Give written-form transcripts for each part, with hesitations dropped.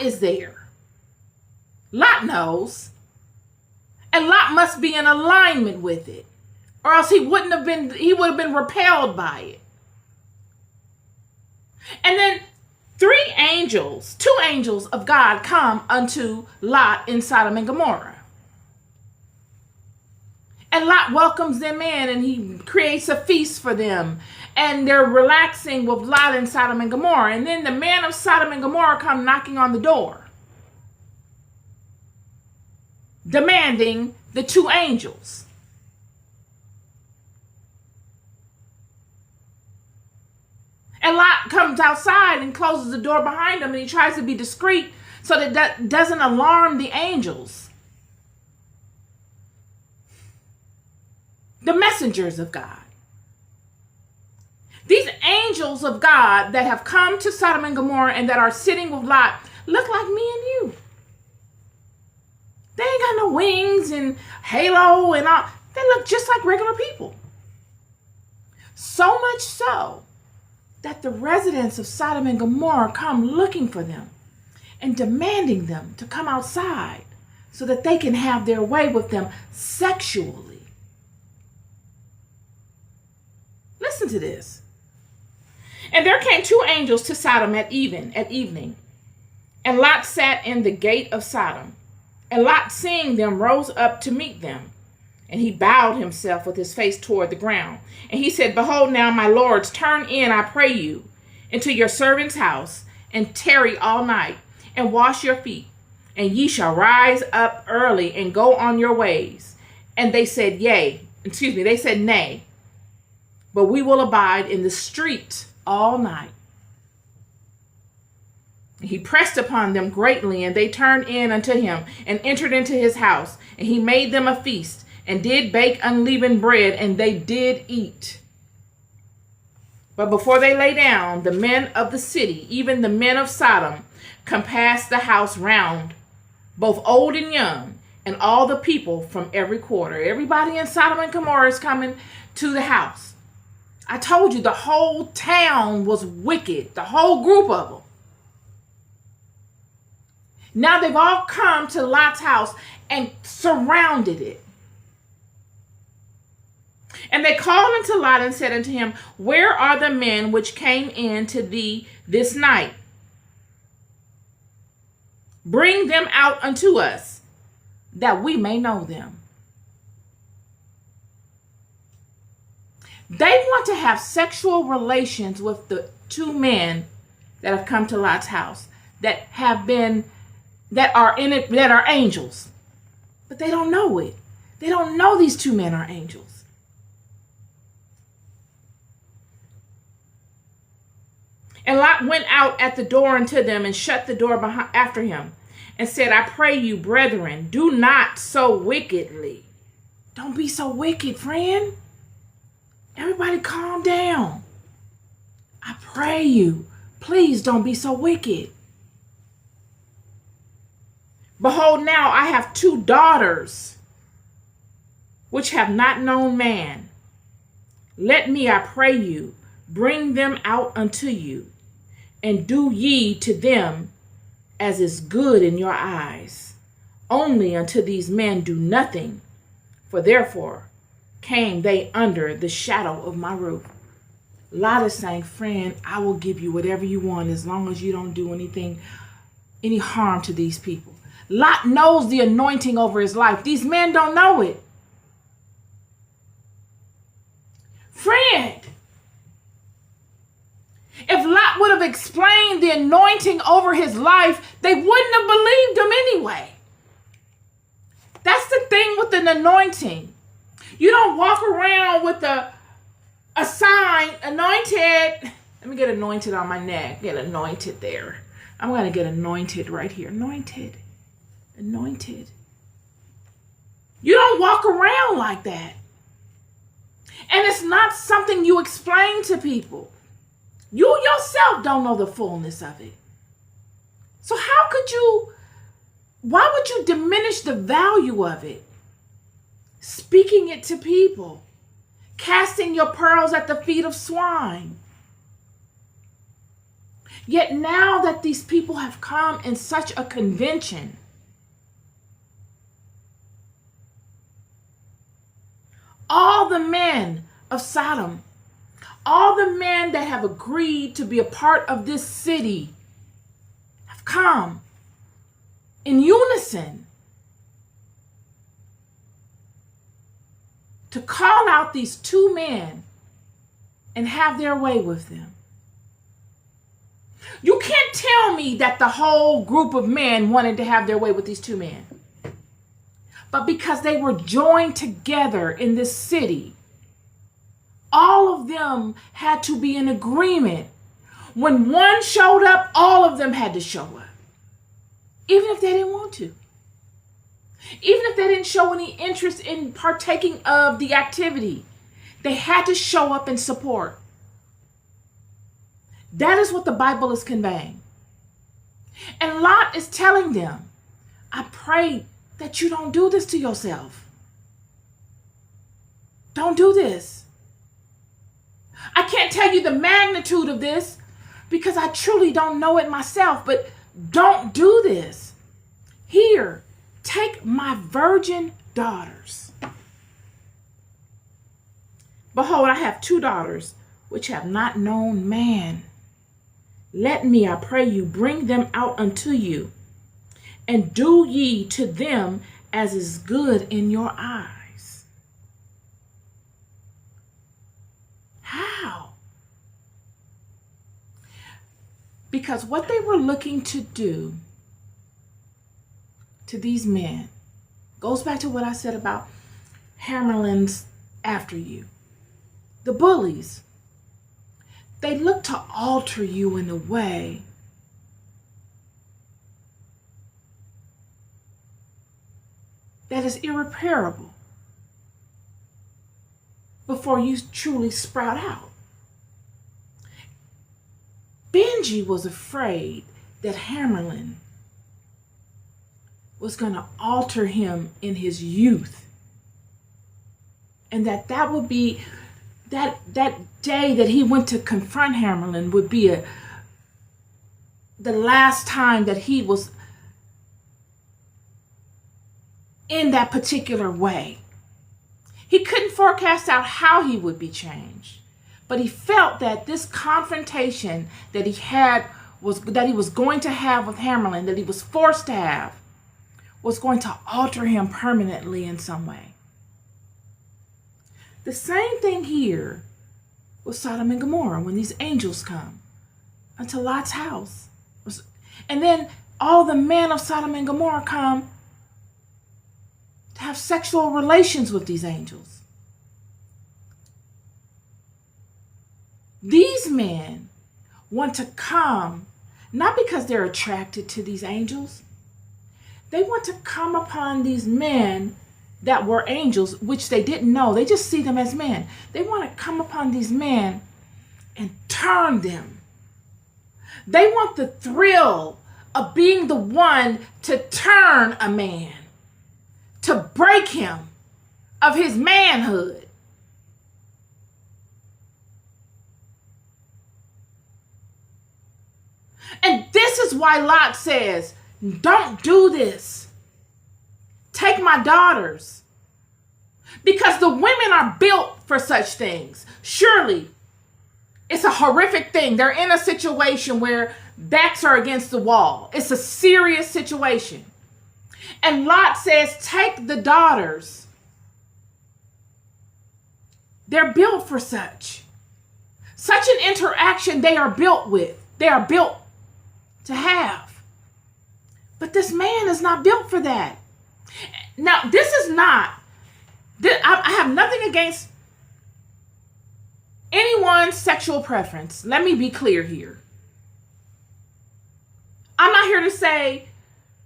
is there. Lot knows. And Lot must be in alignment with it. Or else he would have been repelled by it. And then two angels of God come unto Lot in Sodom and Gomorrah. And Lot welcomes them in and he creates a feast for them. And they're relaxing with Lot in Sodom and Gomorrah. And then the man of Sodom and Gomorrah come knocking on the door, demanding the two angels. And Lot comes outside and closes the door behind him, and he tries to be discreet so that doesn't alarm the angels, the messengers of God. These angels of God that have come to Sodom and Gomorrah and that are sitting with Lot look like me and you. They ain't got no wings and halo and all. They look just like regular people. So much so that the residents of Sodom and Gomorrah come looking for them and demanding them to come outside so that they can have their way with them sexually. Listen to this. And there came two angels to Sodom at evening, and Lot sat in the gate of Sodom. And Lot, seeing them, rose up to meet them. And he bowed himself with his face toward the ground. And he said, Behold now, my lords, turn in, I pray you, into your servant's house, and tarry all night, and wash your feet. And ye shall rise up early, and go on your ways. And they said, they said, Nay, but we will abide in the street all night. He pressed upon them greatly, and they turned in unto him, and entered into his house. And he made them a feast, and did bake unleavened bread, and they did eat. But before they lay down, the men of the city, even the men of Sodom, compassed the house round, both old and young, and all the people from every quarter. Everybody in Sodom and Gomorrah is coming to the house. I told you the whole town was wicked, the whole group of them. Now they've all come to Lot's house and surrounded it. And they called unto Lot and said unto him, Where are the men which came in to thee this night? Bring them out unto us, that we may know them. They want to have sexual relations with the two men that have come to Lot's house, that are angels. But they don't know it. They don't know these two men are angels. And Lot went out at the door unto them, and shut the door after him, and said, I pray you, brethren, do not so wickedly. Don't be so wicked, friend. Everybody calm down. I pray you, please don't be so wicked. Behold, now I have two daughters, which have not known man. Let me, I pray you, bring them out unto you, and do ye to them as is good in your eyes. Only unto these men do nothing, for therefore came they under the shadow of my roof. Lot is saying, friend, I will give you whatever you want as long as you don't do any harm to these people. Lot knows the anointing over his life. These men don't know it. Friend, if Lot would have explained the anointing over his life, they wouldn't have believed him anyway. That's the thing with an anointing. You don't walk around with a sign, anointed. Let me get anointed on my neck. Get anointed there. I'm going to get anointed right here. Anointed. Anointed. You don't walk around like that. And it's not something you explain to people. You yourself don't know the fullness of it. So why would you diminish the value of it? Speaking it to people. Casting your pearls at the feet of swine. Yet now that these people have come in such a convention, all the men of Sodom, all the men that have agreed to be a part of this city have come in unison to call out these two men and have their way with them. You can't tell me that the whole group of men wanted to have their way with these two men. But because they were joined together in this city, all of them had to be in agreement. When one showed up, all of them had to show up. Even if they didn't want to. Even if they didn't show any interest in partaking of the activity, they had to show up and support. That is what the Bible is conveying. And Lot is telling them, I pray that you don't do this to yourself. Don't do this. I can't tell you the magnitude of this because I truly don't know it myself, but don't do this. Here, take my virgin daughters. Behold, I have 2 daughters which have not known man. Let me, I pray you, bring them out unto you, and do ye to them as is good in your eyes. How? Because what they were looking to do to these men goes back to what I said about Hammerlin's after you. The bullies. They look to alter you in a way that is irreparable before you truly sprout out. Benji was afraid that Hammerlin was going to alter him in his youth, and that would be that day that he went to confront Hammerlin would be the last time that he was in that particular way. He couldn't forecast out how he would be changed, but he felt that this confrontation that he was going to have with Hammerlin, that he was forced to have, was going to alter him permanently in some way. The same thing here with Sodom and Gomorrah when these angels come unto Lot's house. And then all the men of Sodom and Gomorrah come to have sexual relations with these angels. These men want to come not because they're attracted to these angels. They want to come upon these men that were angels, which they didn't know. They just see them as men. They want to come upon these men and turn them. They want the thrill of being the one to turn a man, to break him of his manhood. And this is why Lot says, don't do this. Take my daughters. Because the women are built for such things. Surely, it's a horrific thing. They're in a situation where backs are against the wall. It's a serious situation. And Lot says, take the daughters. They're built for such. Such an interaction they are built with. They are built to have. But this man is not built for that. Now, this is not, I have nothing against anyone's sexual preference. Let me be clear here. I'm not here to say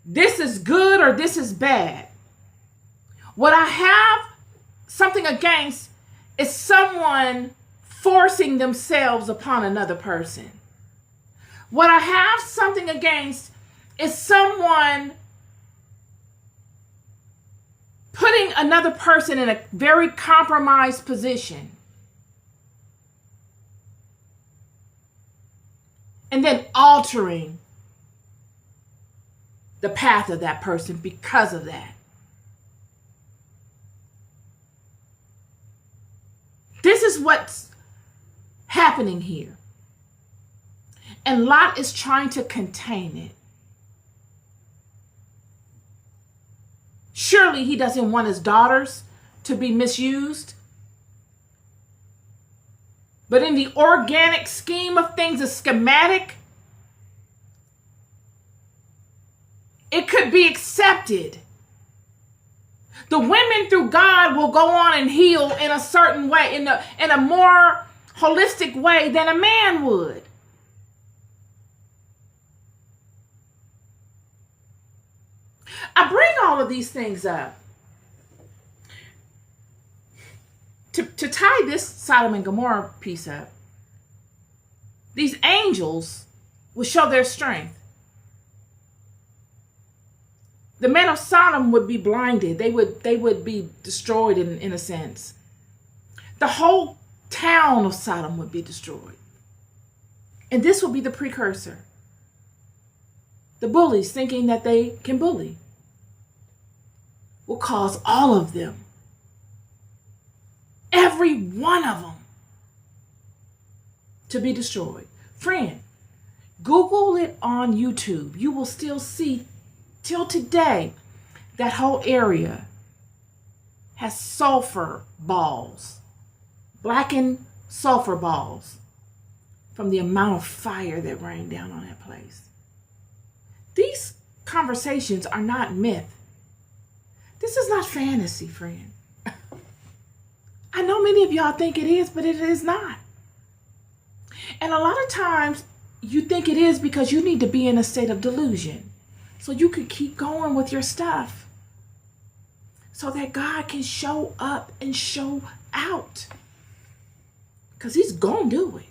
this is good or this is bad. What I have something against is someone forcing themselves upon another person. What I have something against is someone putting another person in a very compromised position. and then altering the path of that person because of that. This is what's happening here. And Lot is trying to contain it. Surely he doesn't want his daughters to be misused. But in the organic scheme of things, the schematic, it could be accepted. The women through God will go on and heal in a certain way, in a more holistic way than a man would. I bring all of these things up to tie this Sodom and Gomorrah piece up. These angels will show their strength. The men of Sodom would be blinded. They would be destroyed in a sense. The whole town of Sodom would be destroyed. And this will be the precursor. The bullies thinking that they can bully will cause all of them, every one of them, to be destroyed. Friend, Google it on YouTube. You will still see till today that whole area has sulfur balls, blackened sulfur balls from the amount of fire that rained down on that place. These conversations are not myth. This is not fantasy, friend. I know many of y'all think it is, but it is not. And a lot of times you think it is because you need to be in a state of delusion so you can keep going with your stuff so that God can show up and show out, because he's gonna do it.